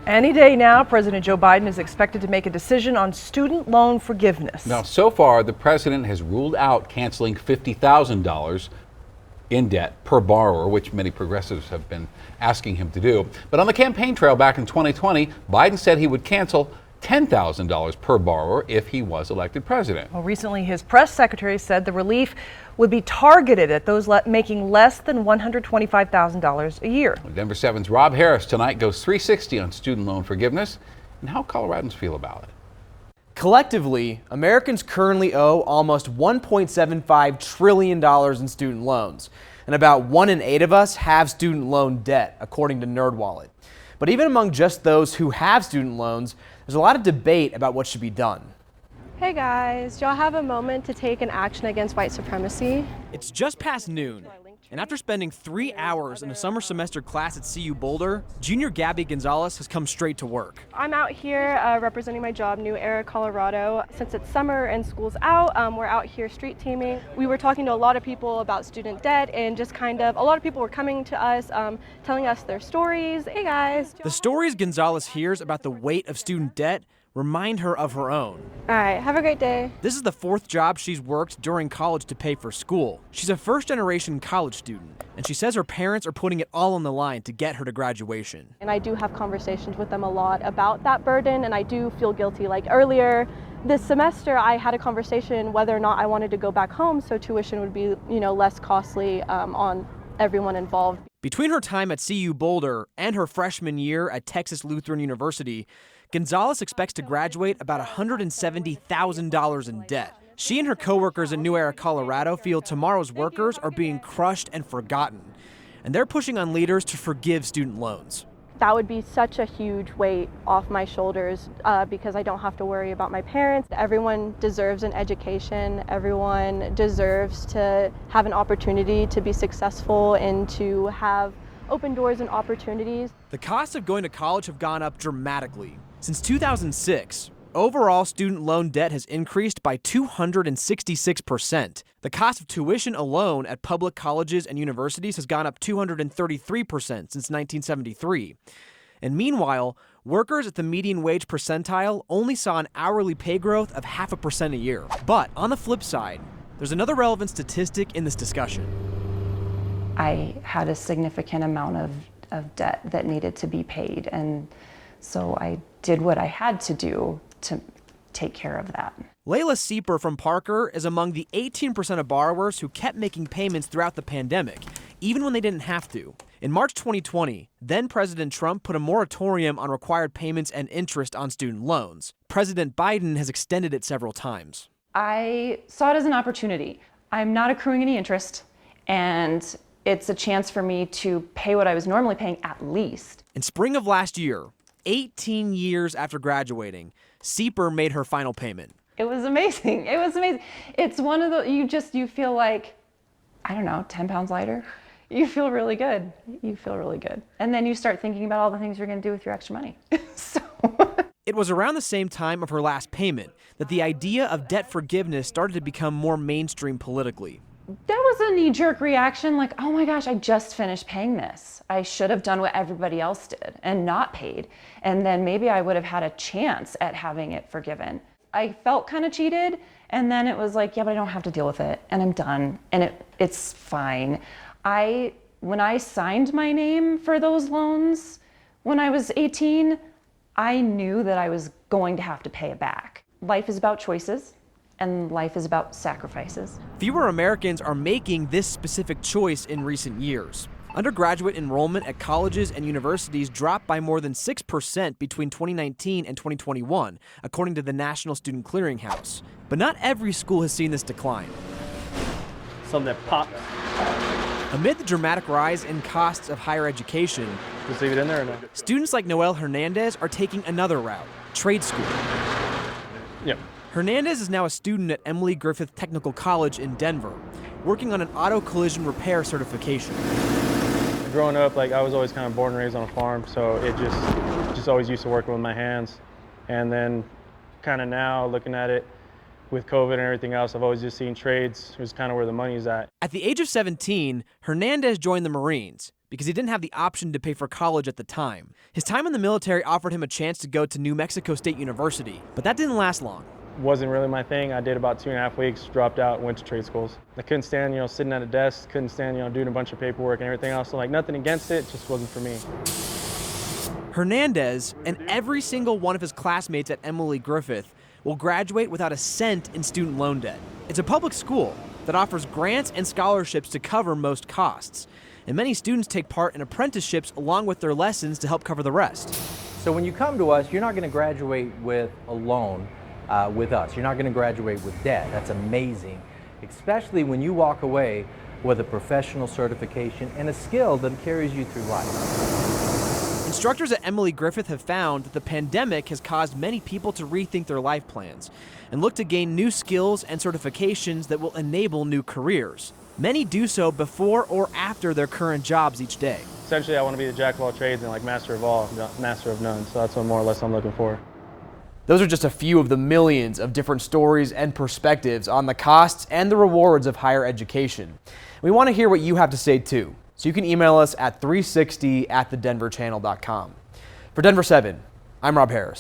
Any day now, President Joe Biden is expected to make a decision on student loan forgiveness. Now, so far, the president has ruled out canceling $50,000 in debt per borrower, which many progressives have been asking him to do. But on the campaign trail back in 2020, Biden said he would cancel $10,000 per borrower if he was elected president. Well, recently, his press secretary said the relief would be targeted at those making less than $125,000 a year. Denver 7's Rob Harris tonight goes 360 on student loan forgiveness and how Coloradans feel about it. Collectively, Americans currently owe almost $1.75 trillion in student loans, and about 1 in 8 of us have student loan debt, according to NerdWallet. But even among just those who have student loans, there's a lot of debate about what should be done. Hey guys, do y'all have a moment to take an action against white supremacy? It's just past noon, and after spending 3 hours in a summer semester class at CU Boulder, junior Gabby Gonzalez has come straight to work. I'm out here representing my job, New Era, Colorado. Since it's summer and school's out, we're out here street teaming. We were talking to a lot of people about student debt and just kind of, a lot of people were coming to us, telling us their stories. Hey guys. The stories Gonzalez hears about the weight of student debt remind her of her own. All right, have a great day. This is the 4th job she's worked during college to pay for school. She's a first-generation college student, and she says her parents are putting it all on the line to get her to graduation. And I do have conversations with them a lot about that burden, and I do feel guilty. Like earlier this semester, I had a conversation whether or not I wanted to go back home so tuition would be, less costly on everyone involved. Between her time at CU Boulder and her freshman year at Texas Lutheran University, Gonzalez expects to graduate about $170,000 in debt. She and her coworkers in New Era, Colorado feel tomorrow's workers are being crushed and forgotten, and they're pushing on leaders to forgive student loans. That would be such a huge weight off my shoulders because I don't have to worry about my parents. Everyone deserves an education. Everyone deserves to have an opportunity to be successful and to have open doors and opportunities. The costs of going to college have gone up dramatically. Since 2006, overall student loan debt has increased by 266%. The cost of tuition alone at public colleges and universities has gone up 233% since 1973. And meanwhile, workers at the median wage percentile only saw an hourly pay growth of 0.5% a year. But on the flip side, there's another relevant statistic in this discussion. I had a significant amount of debt that needed to be paid, and so I did what I had to do to take care of that. Layla Sieper from Parker is among the 18% of borrowers who kept making payments throughout the pandemic, even when they didn't have to. In March 2020, then President Trump put a moratorium on required payments and interest on student loans. President Biden has extended it several times. I saw it as an opportunity. I'm not accruing any interest, and it's a chance for me to pay what I was normally paying at least. In spring of last year, 18 years after graduating, Sieper made her final payment. It was amazing. It was amazing. It's one of the, you feel like, I don't know, 10 pounds lighter. You feel really good. You feel really good. And then you start thinking about all the things you're going to do with your extra money. It was around the same time of her last payment that the idea of debt forgiveness started to become more mainstream politically. That was a knee-jerk reaction, like, oh my gosh, I just finished paying this. I should have done what everybody else did and not paid. And then maybe I would have had a chance at having it forgiven. I felt kind of cheated, and then it was like, yeah, but I don't have to deal with it, and I'm done, and it's fine. When I signed my name for those loans when I was 18, I knew that I was going to have to pay it back. Life is about choices. And life is about sacrifices. Fewer Americans are making this specific choice in recent years. Undergraduate enrollment at colleges and universities dropped by more than 6% between 2019 and 2021, according to the National Student Clearinghouse. But not every school has seen this decline. Something that popped. Amid the dramatic rise in costs of higher education, Just leave it in there or no? Students like Noel Hernandez are taking another route, trade school. Yep. Hernandez is now a student at Emily Griffith Technical College in Denver, working on an auto collision repair certification. Growing up, I was always kind of born and raised on a farm, so it just always used to working with my hands. And then kind of now looking at it with COVID and everything else, I've always just seen trades was kind of where the money's at. At the age of 17, Hernandez joined the Marines, because he didn't have the option to pay for college at the time. His time in the military offered him a chance to go to New Mexico State University, but that didn't last long. Wasn't really my thing. I did about 2.5 weeks, dropped out, went to trade schools. I couldn't stand, sitting at a desk, couldn't stand, doing a bunch of paperwork and everything else. So like nothing against it, just wasn't for me. Hernandez and every single one of his classmates at Emily Griffith will graduate without a cent in student loan debt. It's a public school that offers grants and scholarships to cover most costs. And many students take part in apprenticeships along with their lessons to help cover the rest. So when you come to us, you're not going to graduate with a loan with us. You're not going to graduate with debt. That's amazing, especially when you walk away with a professional certification and a skill that carries you through life. Instructors at Emily Griffith have found that the pandemic has caused many people to rethink their life plans and look to gain new skills and certifications that will enable new careers. Many do so before or after their current jobs each day. Essentially, I want to be the jack of all trades and like master of all, master of none. So that's what more or less I'm looking for. Those are just a few of the millions of different stories and perspectives on the costs and the rewards of higher education. We want to hear what you have to say too, so you can email us at 360@thedenverchannel.com. For Denver 7, I'm Rob Harris.